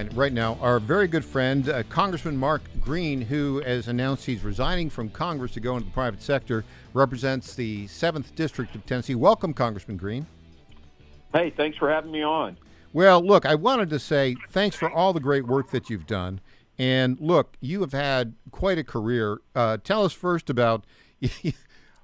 And right now, our very good friend, Congressman Mark Green, who has announced he's resigning from Congress to go into the private sector, represents the 7th District of Tennessee. Welcome, Congressman Green. Hey, thanks for having me on. Well, look, I wanted to say thanks for all the great work that you've done. And look, you have had quite a career. Tell us first about,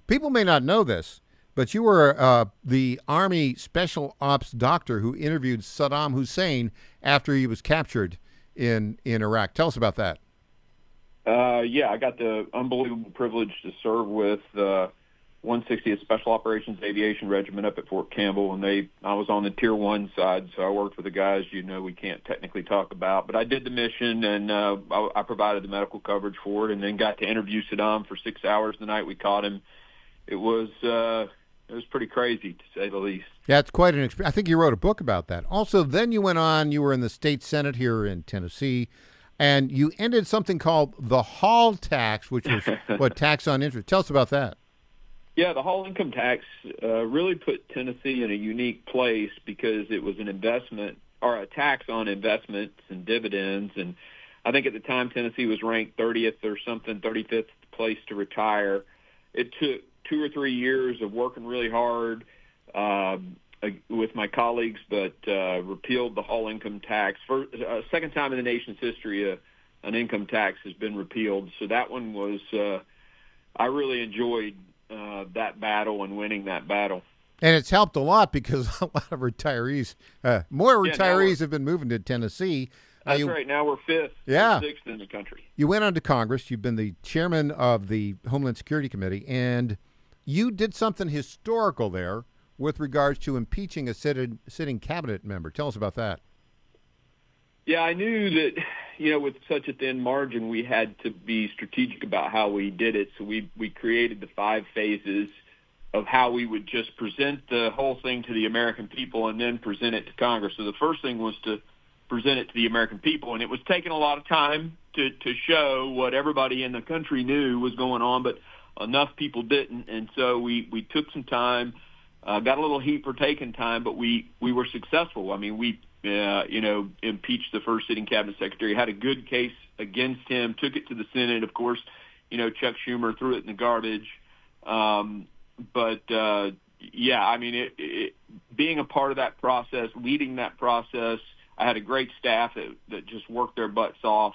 people may not know this, but you were the Army Special Ops doctor who interviewed Saddam Hussein after he was captured in Iraq. Tell us about that. Yeah, I got the unbelievable privilege to serve with 160th Special Operations Aviation Regiment up at Fort Campbell, and I was on the Tier 1 side, so I worked with the guys we can't technically talk about. But I did the mission, and I provided the medical coverage for it, and then got to interview Saddam for 6 hours the night we caught him. It was pretty crazy, to say the least. Yeah, it's quite an experience. I think you wrote a book about that. Also, then you went on, you were in the state Senate here in Tennessee, and you ended something called the Hall tax, which was, tax on interest. Tell us about that. Yeah, the Hall income tax really put Tennessee in a unique place because it was an investment or a tax on investments and dividends. And I think at the time Tennessee was ranked 30th or something, 35th place to retire. It took 2 or 3 years of working really hard with my colleagues, but repealed the Hall income tax. For second time in the nation's history, an income tax has been repealed. So that one was, I really enjoyed that battle and winning that battle. And it's helped a lot because a lot of retirees, more retirees have been moving to Tennessee. That's right. Now we're 5th, yeah, 6th in the country. You went on to Congress. You've been the chairman of the Homeland Security Committee, and you did something historical there with regards to impeaching a sitting cabinet member. Tell us about that. Yeah, I knew that, with such a thin margin, we had to be strategic about how we did it. So we created the 5 phases of how we would just present the whole thing to the American people and then present it to Congress. So the first thing was to present it to the American people, and it was taking a lot of time to show what everybody in the country knew was going on, but enough people didn't. And so we took some time, got a little heat for taking time, but we were successful. I mean, we impeached the first sitting cabinet secretary, had a good case against him, took it to the Senate. Of course, Chuck Schumer threw it in the garbage. Being a part of that process, leading that process, I had a great staff that just worked their butts off.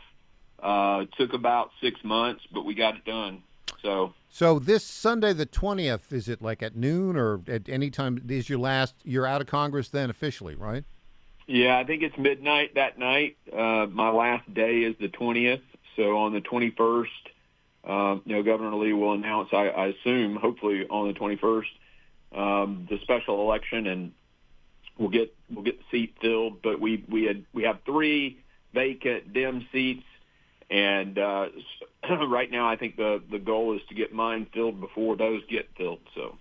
It took about 6 months, but we got it done. So this Sunday, the 20th, is it like at noon or at any time? Is you're out of Congress then officially, right? Yeah, I think it's midnight that night. My last day is the 20th. So on the 21st, Governor Leahy will announce, I assume, hopefully on the 21st, the special election, and we'll get the seat filled. But we have 3 vacant Dem seats, and right now I think the goal is to get mine filled before those get filled. So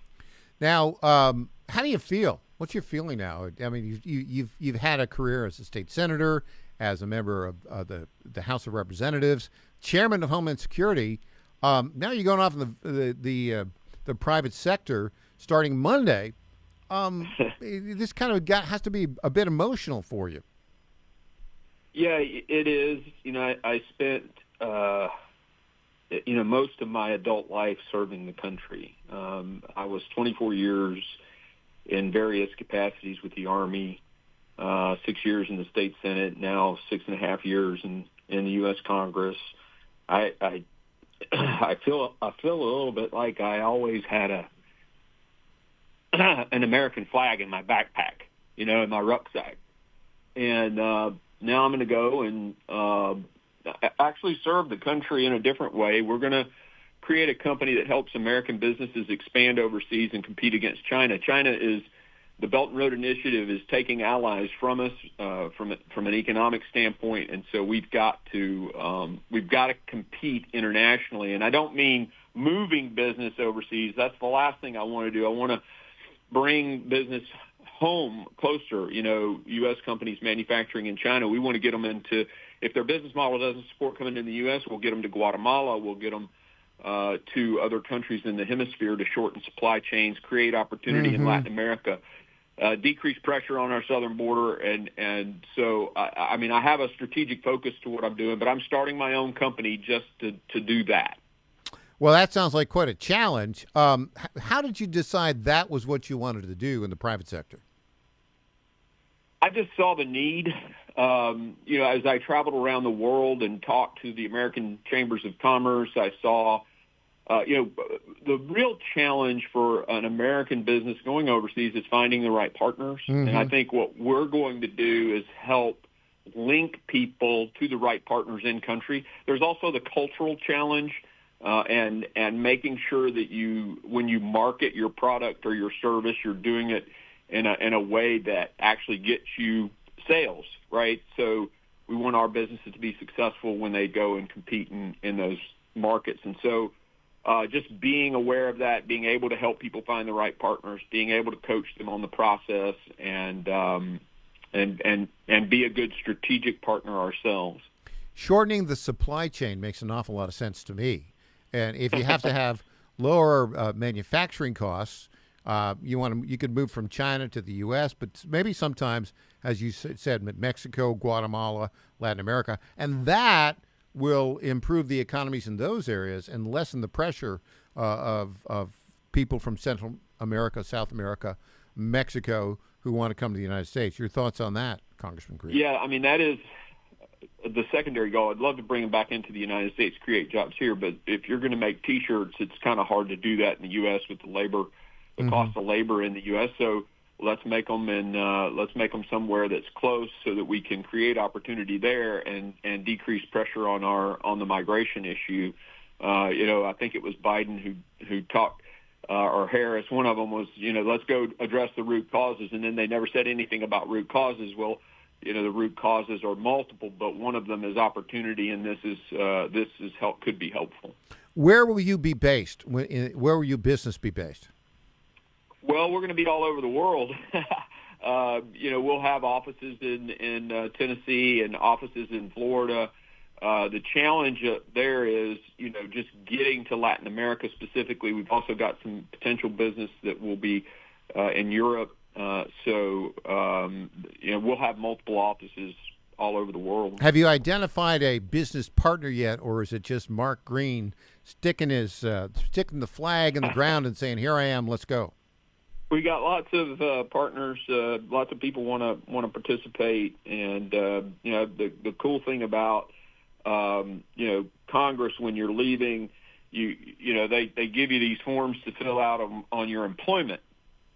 now, how do you feel? What's your feeling now? I mean, you've had a career as a state senator, as a member of the House of Representatives, chairman of Homeland Security. Now you're going off in the private sector starting Monday. This kind of has to be a bit emotional for you. Yeah, it is. I spent most of my adult life serving the country. I was 24 years in various capacities with the Army, 6 years in the state Senate, now 6.5 years in the U.S. Congress. I feel a little bit like I always had an American flag in my backpack, in my rucksack. And now I'm going to go and actually serve the country in a different way. We're going to create a company that helps American businesses expand overseas and compete against China. The Belt and Road Initiative is taking allies from us from an economic standpoint, and so we've got to compete internationally. And I don't mean moving business overseas. That's the last thing I want to do. I want to bring business home closer. U.S. companies manufacturing in China, we want to get them into. If their business model doesn't support coming in the U.S., we'll get them to Guatemala. We'll get them to other countries in the hemisphere to shorten supply chains, create opportunity in Latin America. decrease pressure on our southern border. And so, I mean, I have a strategic focus to what I'm doing, but I'm starting my own company just to do that. Well, that sounds like quite a challenge. How did you decide that was what you wanted to do in the private sector? I just saw the need, as I traveled around the world and talked to the American Chambers of Commerce. I saw, the real challenge for an American business going overseas is finding the right partners. Mm-hmm. And I think what we're going to do is help link people to the right partners in country. There's also the cultural challenge, and making sure that when you market your product or your service, you're doing it in a way that actually gets you sales, right? So we want our businesses to be successful when they go and compete in those markets. And so just being aware of that, being able to help people find the right partners, being able to coach them on the process, and be a good strategic partner ourselves. Shortening the supply chain makes an awful lot of sense to me. And if you have to have lower manufacturing costs, you could move from China to the U.S., but maybe sometimes, as you said, Mexico, Guatemala, Latin America, and that will improve the economies in those areas and lessen the pressure of people from Central America, South America, Mexico who want to come to the United States. Your thoughts on that, Congressman Green? Yeah, I mean, that is the secondary goal. I'd love to bring them back into the United States, create jobs here, but if you're going to make T-shirts, it's kind of hard to do that in the U.S. with the cost of labor in the U.S. So let's make them somewhere that's close so that we can create opportunity there and decrease pressure on the migration issue. I think it was Biden who talked, or Harris. One of them was, let's go address the root causes, and then they never said anything about root causes. Well, the root causes are multiple, but one of them is opportunity, and this could be helpful. Where will you be based? Where will your business be based? Well, we're going to be all over the world. We'll have offices in Tennessee and offices in Florida. The challenge there is, just getting to Latin America specifically. We've also got some potential business that will be in Europe. So we'll have multiple offices all over the world. Have you identified a business partner yet, or is it just Mark Green sticking the flag in the ground and saying, "Here I am, let's go"? We got lots of partners. Lots of people want to participate, and the cool thing about Congress, when you're leaving, they give you these forms to fill out on your employment.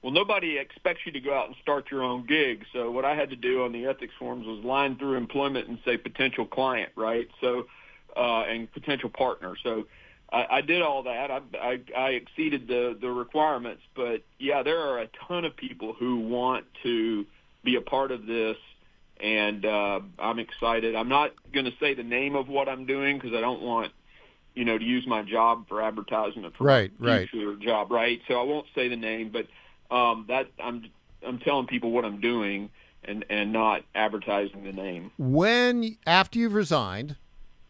Well, nobody expects you to go out and start your own gig. So what I had to do on the ethics forms was line through employment and say potential client, right? So and potential partner. So I did all that. I exceeded the requirements, but yeah, there are a ton of people who want to be a part of this, and I'm excited. I'm not going to say the name of what I'm doing because I don't want to use my job for advertisement for my future job, right? So I won't say the name, but that I'm telling people what I'm doing and not advertising the name. When after you've resigned.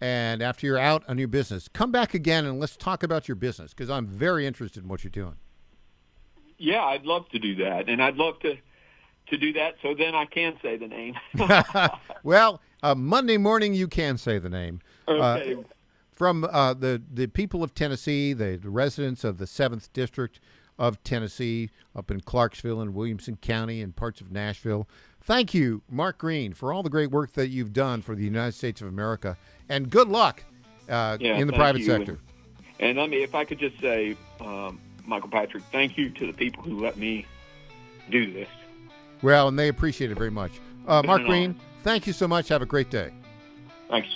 And after you're out on your business, come back again and let's talk about your business, because I'm very interested in what you're doing. Yeah, I'd love to do that, and I'd love to do that so then I can say the name. Well, Monday morning you can say the name. Okay. From the people of Tennessee, the residents of the 7th District of Tennessee, up in Clarksville and Williamson County and parts of Nashville. Thank you, Mark Green, for all the great work that you've done for the United States of America, and good luck in the private sector. And if I could just say, Michael Patrick, thank you to the people who let me do this. Well, and they appreciate it very much. Mark Green, thank you so much. Have a great day. Thanks.